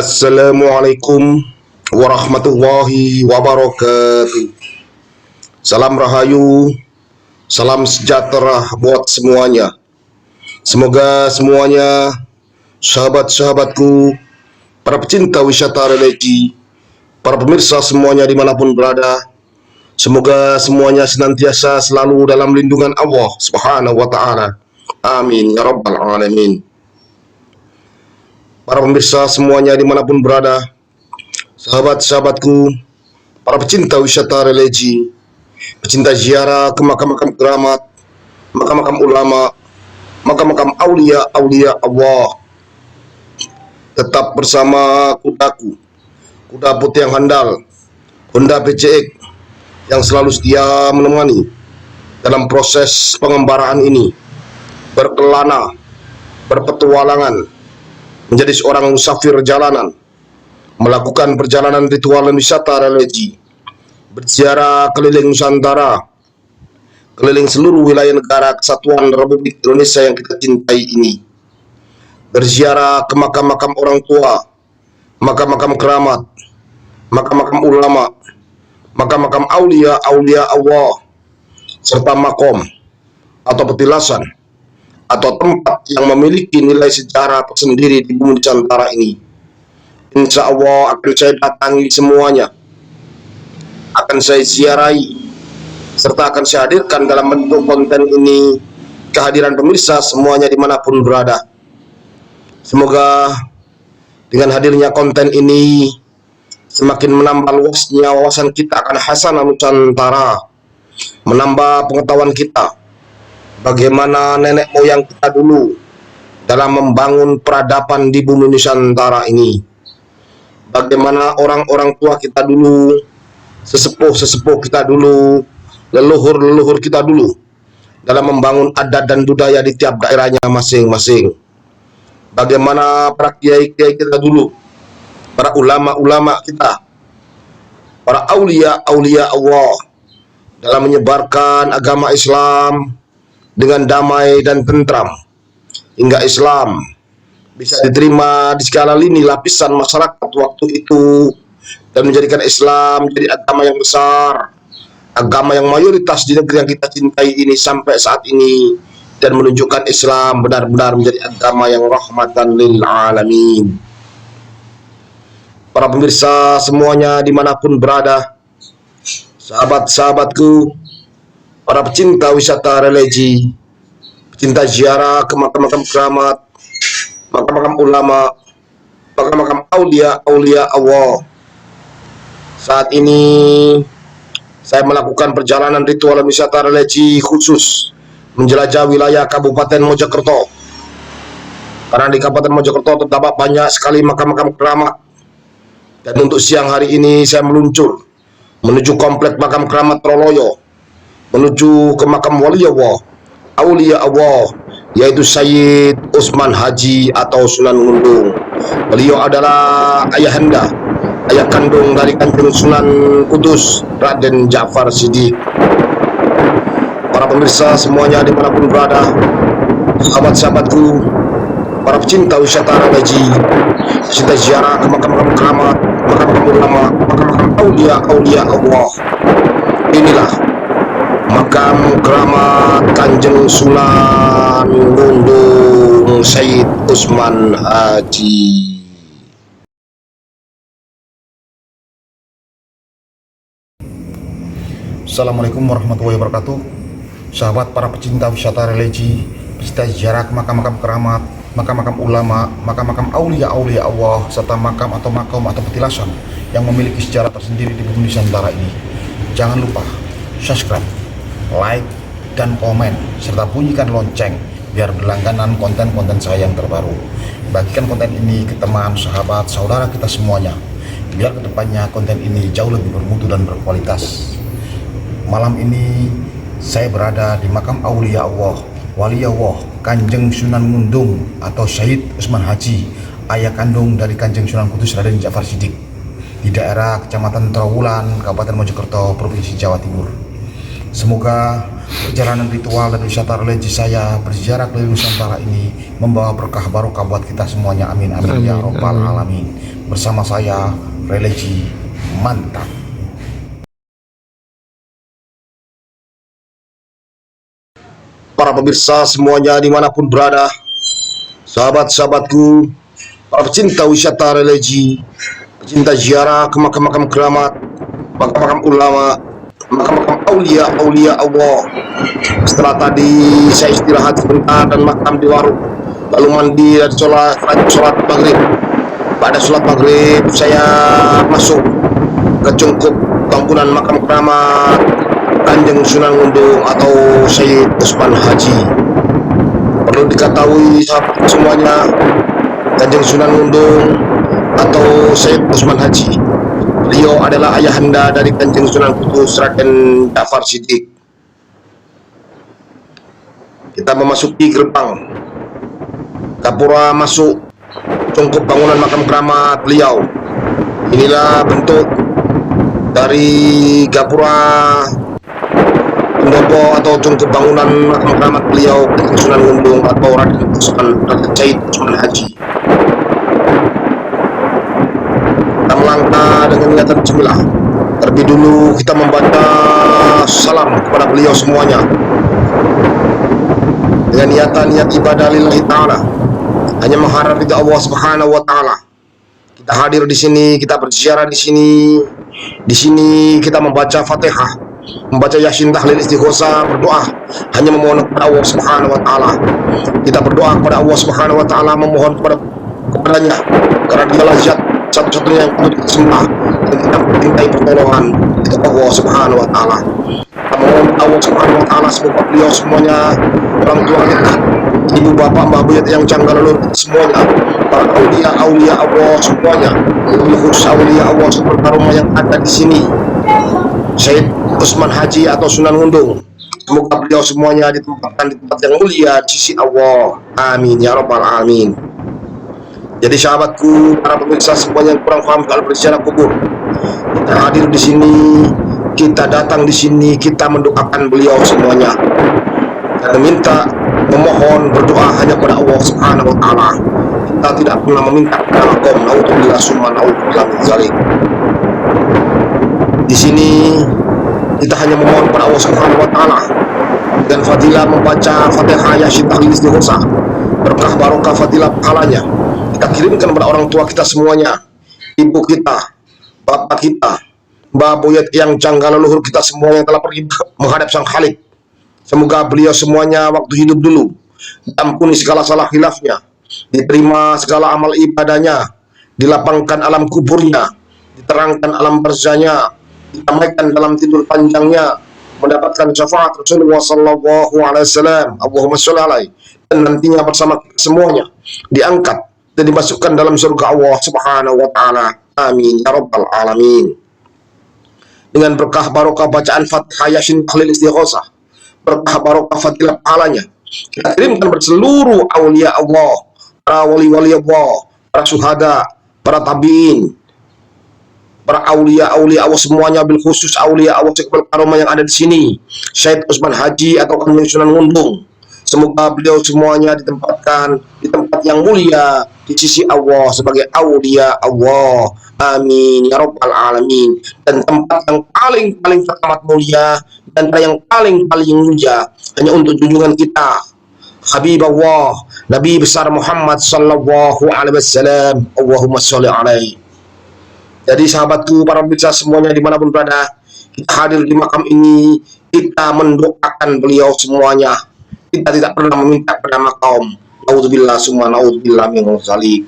Assalamualaikum warahmatullahi wabarakatuh. Salam rahayu, salam sejahtera buat semuanya. Semoga semuanya, sahabat-sahabatku, para pecinta wisata religi, para pemirsa semuanya dimanapun berada, semoga semuanya senantiasa selalu dalam lindungan Allah Subhanahu wa Ta'ala. Amin ya Rabbal 'Alamin. Para pemirsa semuanya dimanapun berada, sahabat-sahabatku, para pecinta wisata religi, pecinta ziarah ke makam-makam keramat, makam-makam ulama, makam-makam aulia Allah, tetap bersama kudaku, kuda putih yang handal, Honda PCX, yang selalu setia menemani dalam proses pengembaraan ini, berkelana, berpetualangan, menjadi seorang musafir jalanan, melakukan perjalanan ritual dan wisata religi, berziarah keliling Nusantara, keliling seluruh wilayah negara kesatuan Republik Indonesia yang kita cintai ini, berziarah ke makam-makam orang tua, makam-makam keramat, makam-makam ulama, makam-makam aulia Allah, serta makom atau petilasan atau tempat yang memiliki nilai sejarah tersendiri di bumi Nusantara ini. Insya Allah akan saya datangi semuanya, akan saya ziarahi, serta akan saya hadirkan dalam bentuk konten ini kehadiran pemirsa semuanya dimanapun berada. Semoga dengan hadirnya konten ini semakin menambah luasnya wawasan kita akan Hasanah Nusantara, menambah pengetahuan kita bagaimana nenek moyang kita dulu dalam membangun peradaban di bumi Nusantara ini. Bagaimana orang-orang tua kita dulu, sesepuh-sesepuh kita dulu, leluhur-leluhur kita dulu dalam membangun adat dan budaya di tiap daerahnya masing-masing. Bagaimana para kiai-kiai kita dulu, para ulama-ulama kita, para aulia Allah dalam menyebarkan agama Islam dengan damai dan tentram, hingga Islam bisa diterima di segala lini lapisan masyarakat waktu itu, dan menjadikan Islam menjadi agama yang besar, agama yang mayoritas di negeri yang kita cintai ini sampai saat ini, dan menunjukkan Islam benar-benar menjadi agama yang rahmatan lil alamin. Para pemirsa semuanya dimanapun berada, sahabat-sahabatku, para pecinta wisata religi, pecinta ziarah ke makam-makam keramat, makam-makam ulama, makam-makam aulia Allah. Saat ini saya melakukan perjalanan ritual wisata religi khusus menjelajah wilayah Kabupaten Mojokerto. Karena di Kabupaten Mojokerto terdapat banyak sekali makam-makam keramat. Dan untuk siang hari ini saya meluncur menuju komplek makam keramat Troloyo, menuju ke makam wali Allah, aulia Allah, yaitu Sayyid Usman Haji atau Sunan Ngundung. Beliau adalah ayahanda, ayah kandung dari Kanjeng Sunan Kudus Raden Ja'far Shiddiq. Para pemirsa semuanya dimanapun berada, sahabat-sahabatku, para pecinta wisata religi, pecinta ziarah ke makam-makam keramat, makam-makam ulama, makam-makam aulia Allah. Inilah makam keramat Kanjeng Sunan Ngundung Sayyid Usman Haji. Assalamualaikum warahmatullahi wabarakatuh. Sahabat para pecinta wisata religi, pecinta ziarah ke makam-makam keramat, makam-makam ulama, makam-makam aulia Allah, serta makam atau makom atau petilasan yang memiliki sejarah tersendiri di bumi Nusantara ini. Jangan lupa subscribe, like, dan komen, serta bunyikan lonceng biar berlangganan konten-konten saya yang terbaru. Bagikan konten ini ke teman, sahabat, saudara kita semuanya, biar kedepannya konten ini jauh lebih bermutu dan berkualitas. Malam ini saya berada di makam aulia Allah, wali Allah, Kanjeng Sunan Ngundung atau Sayyid Usman Haji, ayah kandung dari Kanjeng Sunan Kudus Raden Ja'far Shiddiq, di daerah Kecamatan Trawulan, Kabupaten Mojokerto, Provinsi Jawa Timur. Semoga perjalanan ritual dan wisata religi saya berziarah keliling Nusantara ini membawa berkah barokah buat kita semuanya. Amin amin, ya robbal alamin. Bersama saya religi mantap. Para pemirsa semuanya dimanapun berada, sahabat-sahabatku, para pecinta wisata religi, pecinta ziarah ke makam-makam keramat, makam-makam ulama, makam-makam aulia Allah. Setelah tadi saya istirahat sebentar dan makan di warung, lalu mandi dan sholat maghrib. Pada sholat maghrib saya masuk ke cungkup bangunan makam keramat Kanjeng Sunan Ngundung atau Syed Usman Haji. Perlu diketahui sahabat semuanya, Kanjeng Sunan Ngundung atau Syed Usman Haji, beliau adalah ayahanda dari Kanjeng Sunan Kudus Raden Ja'far Shiddiq. Kita memasuki gerbang gapura masuk cungkup bangunan makam keramat beliau. Inilah bentuk dari gapura pendopo atau cungkup bangunan makam keramat beliau Kanjeng Sunan Ngundung atau Raden Syed Usman Haji. Kita melangkah dengan niatan bismillah. Terlebih dulu kita membaca salam kepada beliau semuanya dengan niat ibadah lillahi ta'ala, hanya mengharap ridha Allah Subhanahu wa taala. Kita hadir di sini, kita berziarah di sini. Di sini kita membaca Fatihah, membaca Yasin, tahlil, istighosa, berdoa hanya memohon kepada Allah Subhanahu wa taala. Kita berdoa kepada Allah Subhanahu wa taala, memohon kepadanya karena dialah zat satu-satunya yang patut disembah dan kita mintai pertolongan itu Allah Subhanahu wa taala. Kita memohon Allah Subhanahu wa taala semoga beliau semuanya, orang tua kita, ibu bapak mbah buyut yang canggah leluhur kita semuanya, para aulia Allah semuanya, lebih khusus aulia Allah seperti rumah yang ada di sini, Syed Usman Haji atau Sunan Ngundung, semoga beliau semuanya ditempatkan di tempat yang mulia di sisi Allah. Amin ya robbal alamin. Jadi sahabatku, para pemirsa semuanya yang kurang paham kalau berziarah kubur, kita hadir di sini, kita datang di sini, kita mendoakan beliau semuanya dan meminta, memohon, berdoa hanya kepada Allah Subhanahu wa taala. Kita tidak pernah meminta kepada kaum, naudzubillah summa naudzubillah min dzalik. Di sini kita hanya memohon kepada Allah Subhanahu wa taala dan fadilah membaca Fatihah, Yasin, tahlil, istighosa, berkah barokah fadilah pahalanya kita kirimkan kepada orang tua kita semuanya, ibu kita, bapak kita, mbah buyut yang canggah leluhur kita semua yang telah pergi menghadap Sang Khalik. Semoga beliau semuanya waktu hidup dulu diampuni segala salah khilafnya, diterima segala amal ibadahnya, dilapangkan alam kuburnya, diterangkan alam barzahnya, ditamaikan dalam tidur panjangnya, mendapatkan syafaat Rasulullah sallallahu alaihi wasallam, Allahumma sholli alaihi, dan nantinya bersama kita semuanya diangkat dan dimasukkan dalam surga Allah Subhanahu wa taala. Amin ya rabbal alamin. Dengan berkah barokah bacaan Fatihah, Yasin, tahlil, istighosa, berkah barokah fadilah pahalanya kita kirimkan berseluruh aulia Allah, para wali-wali Allah, para syuhada, para tabiin, para aulia Allah semuanya, bil khusus aulia Allah sekebal karomah yang ada di sini, Syed Usman Haji atau Kanjeng Sunan Ngundung. Semoga beliau semuanya ditempatkan di tempat yang mulia di sisi Allah sebagai aulia Allah. Amin ya rabbal alamin. Dan tempat yang paling teramat mulia dan yang paling mulia hanya untuk junjungan kita, Habib Allah, Nabi besar Muhammad sallallahu alaihi wasallam. Allahumma sholli alaihi. Jadi sahabatku, para pemirsa semuanya dimanapun berada, kita hadir di makam ini, kita mendoakan beliau semuanya. Kita tidak pernah meminta kepada makam. Naudzubillah summa naudzubillah min dzalik.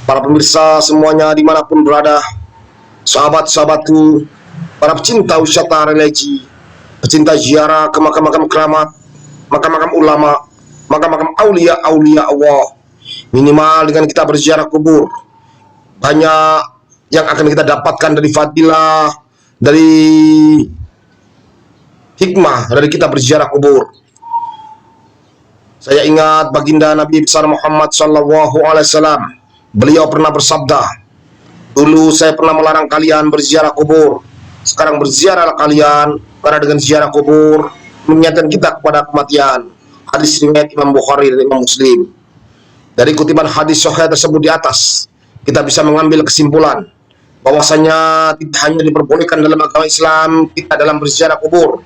Para pemirsa semuanya dimanapun berada, sahabat-sahabatku, para pecinta wisata religi, pecinta ziarah ke makam-makam keramat, makam-makam ulama, makam-makam aulia Allah. Minimal dengan kita berziarah kubur, banyak yang akan kita dapatkan dari fadilah, dari hikmah dari kita berziarah kubur. Saya ingat baginda Nabi besar Muhammad Sallallahu Alaihi Wasallam. Beliau pernah bersabda, dulu saya pernah melarang kalian berziarah kubur. Sekarang berziarahlah kalian, karena dengan ziarah kubur mengingatkan kita kepada kematian. Hadis riwayat Imam Bukhari dan Imam Muslim. Dari kutipan hadis sahih tersebut di atas, kita bisa mengambil kesimpulan bahwasanya tidak hanya diperbolehkan dalam agama Islam kita dalam berziarah kubur,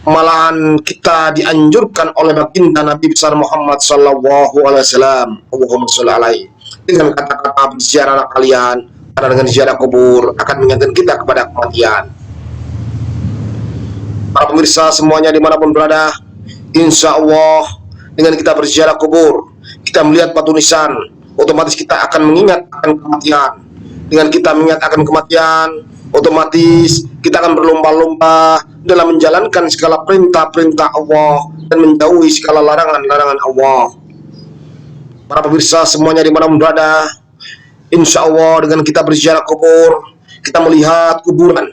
malahan kita dianjurkan oleh baginda Nabi besar Muhammad Sallallahu Alaihi Wasallam, Allahumma sholli alaihi, dengan kata-kata berziarahlah kalian, karena dengan ziarah kubur akan mengingatkan kita kepada kematian. Para pemirsa semuanya dimanapun berada, insya Allah dengan kita berziarah kubur, kita melihat batu nisan, otomatis kita akan mengingat akan kematian. Dengan kita mengingat akan kematian, otomatis kita akan berlomba-lomba dalam menjalankan segala perintah-perintah Allah dan menjauhi segala larangan-larangan Allah. Para pemirsa semuanya dimanapun berada, insya Allah dengan kita berziarah kubur, kita melihat kuburan,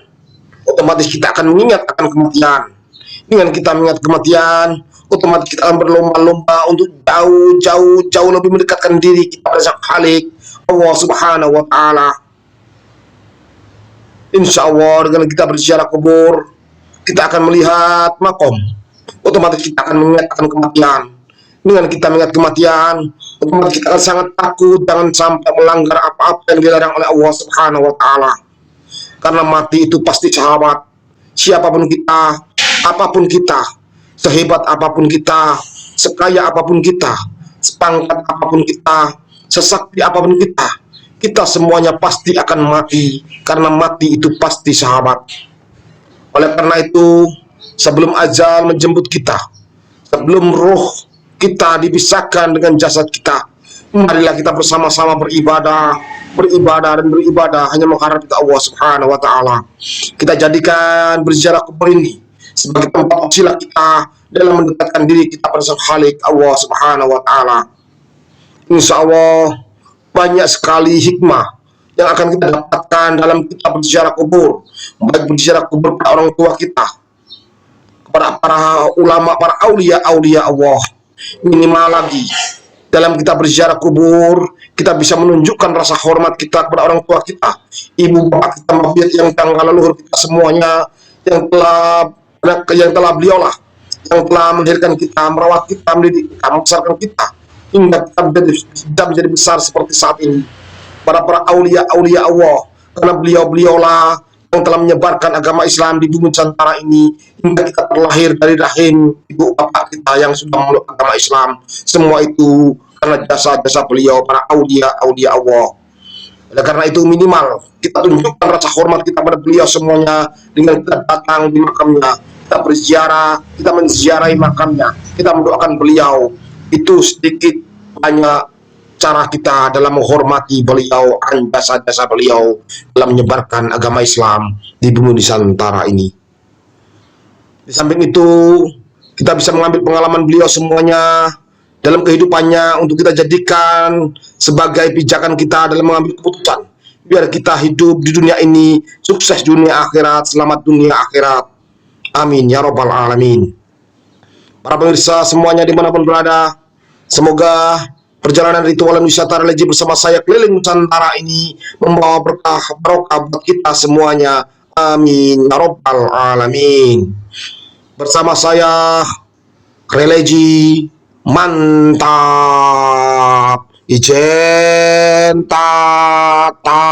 otomatis kita akan mengingat akan kematian. Dengan kita mengingat kematian, otomatis kita akan berlomba-lomba untuk jauh lebih mendekatkan diri kita pada Sang Khalik Allah Subhanahu wa Ta'ala. Insya Allah dengan kita berziarah kubur, kita akan melihat makom, otomatis kita akan mengingat akan kematian. Dengan kita mengingat kematian, otomatis kita akan sangat takut jangan sampai melanggar apa-apa yang dilarang oleh Allah Subhanahu wa Ta'ala. Karena mati itu pasti sahabat. Siapapun kita, apapun kita, sehebat apapun kita, sekaya apapun kita, sepangkat apapun kita, sesakti apapun kita semuanya pasti akan mati, karena mati itu pasti sahabat. Oleh karena itu, sebelum ajal menjemput kita, sebelum roh kita dipisahkan dengan jasad kita, marilah kita bersama-sama beribadah hanya mengharap kita Allah Subhanahu wa Ta'ala. Kita jadikan berziarah kubur ini sebagai tempat wasilah kita dalam mendekatkan diri kita pada Sang Khalik Allah Subhanahu wa Ta'ala. Insya Allah banyak sekali hikmah yang akan kita dapatkan dalam kita berziarah kubur, baik berziarah kubur pada orang tua kita, kepada para ulama, para aulia Allah. Minimal lagi dalam kita berziarah kubur, kita bisa menunjukkan rasa hormat kita kepada orang tua kita, ibu bapak kita, mabiat yang tanggal leluhur kita semuanya, yang telah beliaulah yang telah melahirkan kita, merawat kita, mendidik kita, membesarkan kita hingga kita menjadi besar seperti saat ini. Para aulia Allah, karena beliaulah yang telah menyebarkan agama Islam di bumi Nusantara ini hingga kita terlahir dari rahim ibu bapak kita yang sudah memeluk agama Islam. Semua itu karena jasa-jasa beliau, para aulia Allah. Oleh karena itu minimal kita tunjukkan rasa hormat kita pada beliau semuanya dengan kita datang di makamnya, kita berziarah, kita menziarahi makamnya, kita mendoakan beliau. Itu sedikit banyak cara kita dalam menghormati beliau, jasa-jasa beliau dalam menyebarkan agama Islam di bumi Nusantara ini. Di samping itu, kita bisa mengambil pengalaman beliau semuanya dalam kehidupannya untuk kita jadikan sebagai pijakan kita dalam mengambil keputusan. Biar kita hidup di dunia ini, sukses dunia akhirat, selamat dunia akhirat. Amin ya Rabbal Alamin. Para pemirsa semuanya dimanapun berada, semoga perjalanan ritual wisata religi bersama saya keliling Nusantara ini membawa berkah barokah buat kita semuanya. Amin ya Rabbal Alamin. Bersama saya religi mantap, ijen tata.